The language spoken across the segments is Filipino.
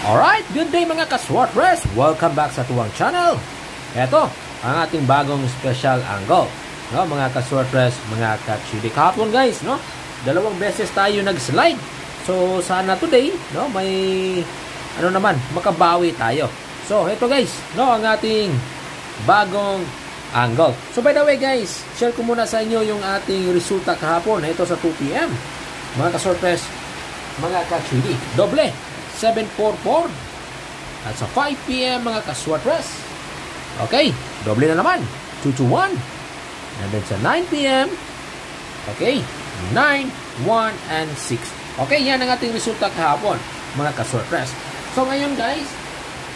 Alright, good day mga ka-Swartress! Welcome back sa tuwang channel. Ito, ang ating bagong special angle. No, mga ka-Swartress, mga ka-chili. Kahapon guys, no? 2 beses tayo nag-slide. So, sana today, no, may makabawi tayo. So, ito guys, no, ang ating bagong angle. So, by the way guys, share ko muna sa inyo yung ating resulta kahapon. Ito sa 2 PM. Mga ka-Swartress, mga ka-chili. Doble. 744 at sa 5 PM mga ka-Swartress. Okay, doble na naman 221 and then sa 9 PM okay, 9, 1 and 6. Okay, yan ang ating resulta kahapon mga ka-Swartress. So ngayon guys,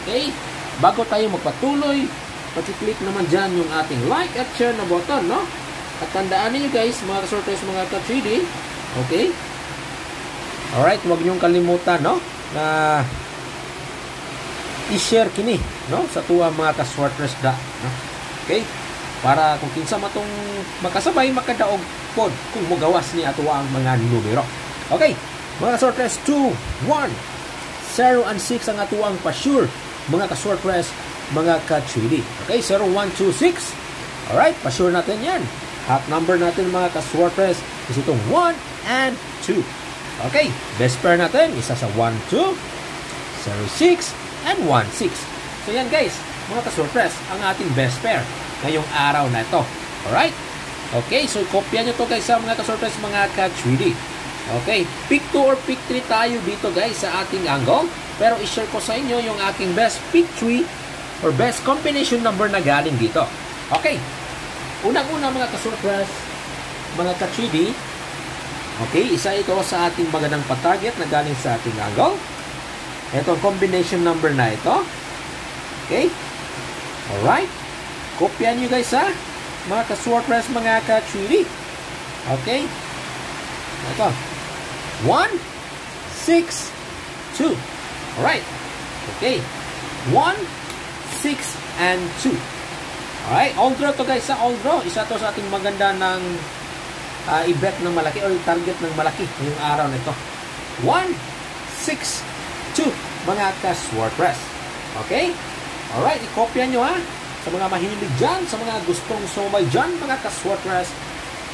okay, bago tayo magpatuloy, pati-click naman dyan yung ating like at share na button, no? At tandaan niyo guys mga ka-Swartress, mga ka-3D, okay, alright, huwag niyong kalimutan, no, na i-share kini, no, sa tuwa mga ka-Swartress da, no? Okay, para kung kinsa matong makasabay makadaog pod kung mogawas ni atuwa ang mga numero. Okay, mga ka-Swartress, 2, 1, 0 and 6 ang atuang pa-sure mga ka-Swartress, mga ka-3D. Okay, 0, 1, 2, 6. Alright, pa-sure natin yan. Hot number natin mga ka-Swartress is itong 1 and 2. Okay, best pair natin, isa sa 1, 2, 0, 6, and 1, 6. So yan guys, mga ka-Swartress, ang ating best pair ngayong araw na ito. Alright? Okay, so kopya nyo to guys sa mga ka-Swartress, mga ka-3D. Okay, pick 2 or pick 3 tayo dito guys sa ating angle. Pero i-share ko sa inyo yung aking best pick 3 or best combination number na galing dito. Okay, unang-una mga ka-Swartress, mga ka-3D, okay, isa ito sa ating magandang pa-target na galing sa ating angle. Ito ang combination number na ito. Okay? Alright. Kopyan nyo guys ha, mga ka-Swartress, mga ka-3D. Okay? Ito. 1, 6, 2. Alright. Okay. 1, 6, and 2. Alright. All draw to guys ha, all draw. Isa to sa ating maganda ng i-bet ng malaki o target ng malaki ngayong araw na ito. 1, 6, 2 mga ka-Swartress. Okay? Alright, i-kopya nyo ha sa mga mahilig dyan, sa mga gustong sumay dyan, mga ka-Swartress,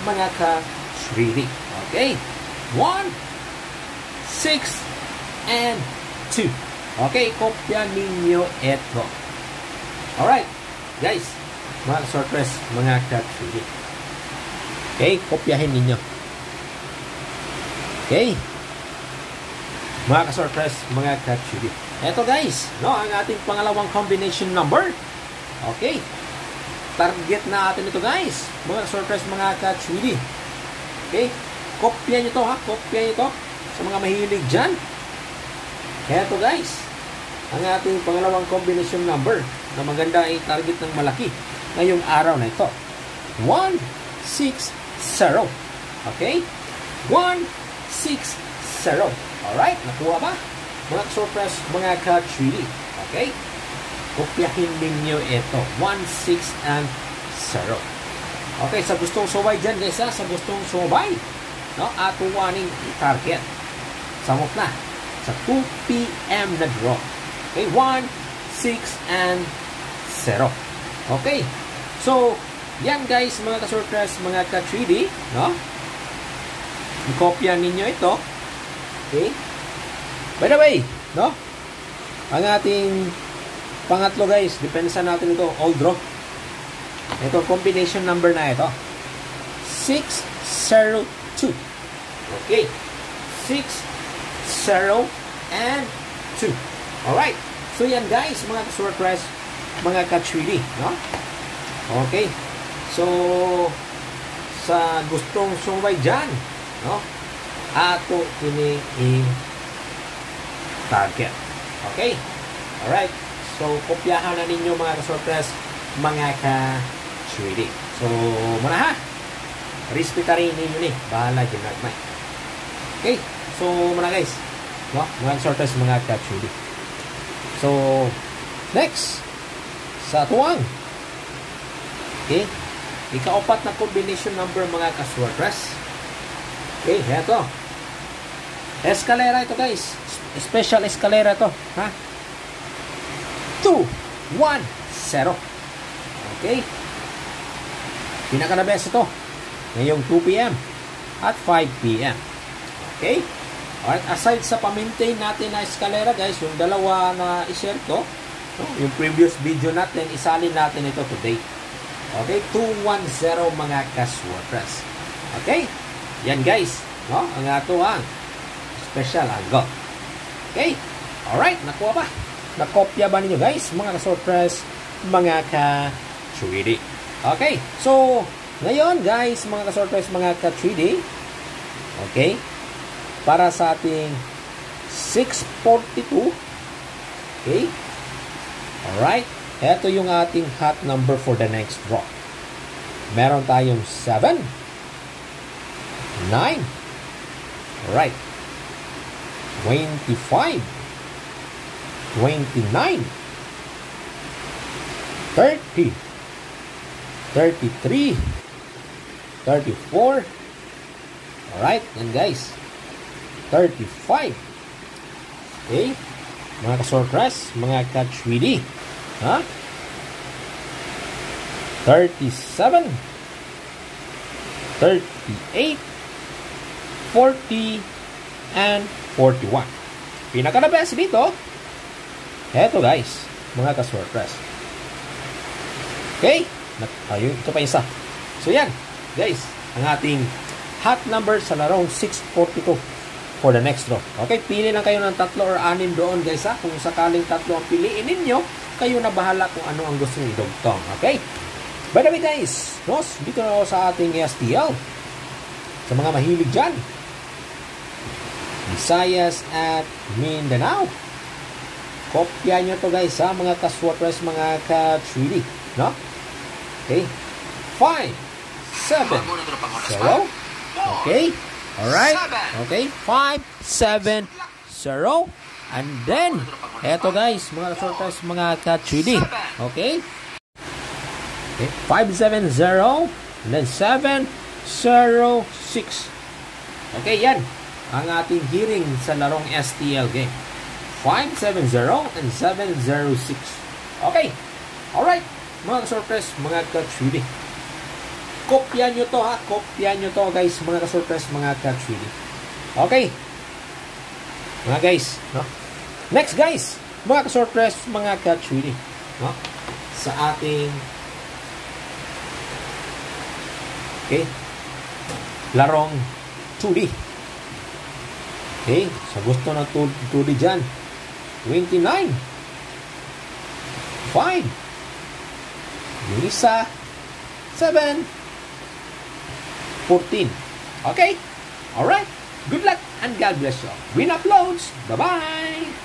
mga ka-3D. Okay? 1, 6, and 2. Okay, kopya ninyo ito. Alright, guys, mga ka-Swartress, mga ka-3D. Okay, kopyahin ninyo. Okay. Mga ka-Swartress, mga ka-3D. Eto guys, no, ang ating pangalawang combination number. Okay. Target natin ito guys. Mga ka-Swartress, mga ka-3D. Okay. Kopya nyo to ha. Kopya nyo to sa mga mahilig dyan. Eto guys, ang ating pangalawang combination number na maganda ay target ng malaki ngayong araw na ito. 1, 6, 0. Okay? 1, 6, 0. Alright, nakuha ba? Mga ka-Swartress, mga ka-3D. Okay? Kopyahin ninyo ito. 1, 6, and 0. Okay, sa gustong subay dyan guys ha, sa gustong subay, no, atuwaning i-target. Samot na. Sa 2 PM na draw. Okay, 1, 6, and 0. Okay? So, yan guys, mga ka-Swartress, mga ka-3D, no? I-kopya ninyo ito. Okay? By the way, no? Ang ating pangatlo guys, depensa natin ito, all draw. Ito, combination number na ito. 602. Okay. 6, 0, and 2. Alright. So yan guys, mga ka-Swartress, mga ka-3D, no? Okay. So, sa gustong sumay dyan, no, ato ini target. Okay? Alright. So, kopyahan na ninyo mga ka-Swartress, mga ka-3D. So, muna ha. Respetarin ninyo ni. Bahala dyan nagmay. Okay? So, muna guys. No? Mga ka-Swartress, mga ka-3D. So, next. Sa tuwang. Okay? Ika-4 na combination number mga ka-Swartress. Okay, heto. Escalera ito guys. special escalera to, ha? 2, 1, 0. Okay? Pinaka-the best ito. Ngayong 2 p.m. at 5 p.m. Okay? Alright, aside sa pa-maintain natin na escalera, guys, yung dalawa na i-share ko, no? Yung previous video natin, isalin natin ito today. Okay? 210 mga ka-Swartress. Okay? Yan, guys. No? Ang ato ang special angle. Okay? Alright, nakuha ba? Nakopya ba ninyo, guys? Mga ka-Swartress, mga ka-3D. Okay? So, ngayon, guys, mga ka-Swartress, mga ka-3D, okay? Para sa ating 642, okay? Alright? Ito yung ating hot number for the next draw. Meron tayong 7, 9, alright, 25, 29, 30, 33, 34, alright, yan guys, 35, okay, mga ka-Swartress, mga ka-3D, ha? 37, 38, 40, and 41. Pinaka-the best dito, eto guys, mga ka-Swartress. Okay? Ayun, ito pa isa. So yan, guys, ang ating hot number sa larong 642 for the next draw. Okay, pili lang kayo ng 3 or 6 doon, guys, ha. Kung sakaling 3 ang piliin ninyo, kayo na bahala kung ano ang gusto nyo idugtong. Okay? By the way, guys, no, dito na ako sa ating STL. Sa mga mahilig dyan, Visayas at Mindanao, kopya nyo to, guys, ha, mga ka-Swartress, mga ka-3D, no? Okay, 5, 7, 0, okay, alright, okay, 5, 7, 0, and then, eto guys, mga ka-Swartress, mga ka-3D, okay, okay, 5, 7, 0, and then 7, 0, 6, okay, yan, ang ating hearing sa larong STL game. 570 and 706. Okay. Alright. Mga ka-Swartress, mga ka-3D. Kopya nyo to, ha. Kopya nyo to, guys. Mga ka-Swartress, mga ka-3D. Okay. Mga guys, no? Next, guys. Mga ka-Swartress, mga ka-3D. No? Sa ating okay, larong 2D. Okay, sa gusto ng 2D dyan, 29, 5, yung isa, 7, 14. Okay? Alright? Good luck and God bless you. Win uploads. Bye-bye!